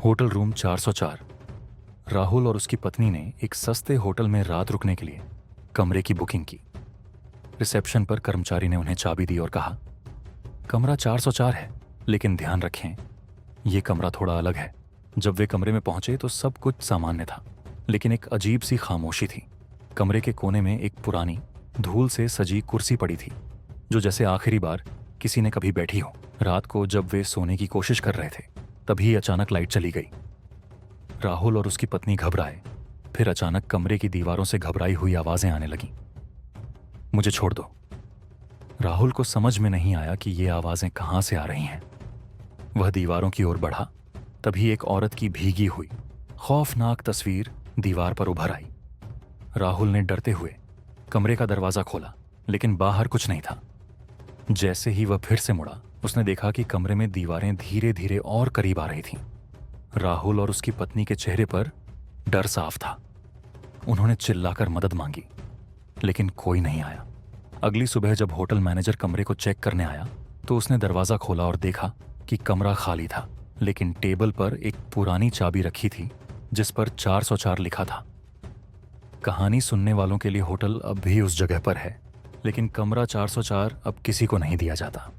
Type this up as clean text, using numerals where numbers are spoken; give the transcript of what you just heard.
Hotel room 404। Rahul और उसकी पत्नी ने एक सस्ते होटल में रात रुकने के लिए कमरे की बुकिंग की। रिसेप्शन पर कर्मचारी ने उन्हें चाबी दी और कहा, कमरा 404 है, लेकिन ध्यान रखें, यह कमरा थोड़ा अलग है। जब वे कमरे में पहुंचे तो सब कुछ सामान्य था, लेकिन एक अजीब सी खामोशी थी। कमरे के कोने में एक पुरानी धूल से सजी कुर्सी पड़ी थी, जो जैसे आखिरी बार किसी ने कभी बैठी हो। रात को जब वे सोने की कोशिश कर रहे थे, तभी अचानक लाइट चली गई। राहुल और उसकी पत्नी घबराए। फिर अचानक कमरे की दीवारों से घबराई हुई आवाजें आने लगीं। मुझे छोड़ दो। राहुल को समझ में नहीं आया कि ये आवाजें कहां से आ रही हैं। वह दीवारों की ओर बढ़ा, तभी एक औरत की भीगी हुई खौफनाक तस्वीर दीवार पर उभर आई। राहुल ने डरते हुए कमरे का दरवाजा खोला, लेकिन बाहर कुछ नहीं था। जैसे ही वह फिर से मुड़ा, उसने देखा कि कमरे में दीवारें धीरे धीरे और करीब आ रही थीं। राहुल और उसकी पत्नी के चेहरे पर डर साफ था। उन्होंने चिल्लाकर मदद मांगी, लेकिन कोई नहीं आया। अगली सुबह जब होटल मैनेजर कमरे को चेक करने आया, तो उसने दरवाजा खोला और देखा कि कमरा खाली था, लेकिन टेबल पर एक पुरानी चाबी रखी थी जिस पर 404 लिखा था। कहानी सुनने वालों के लिए होटल अब भी उस जगह पर है, लेकिन कमरा 404 अब किसी को नहीं दिया जाता।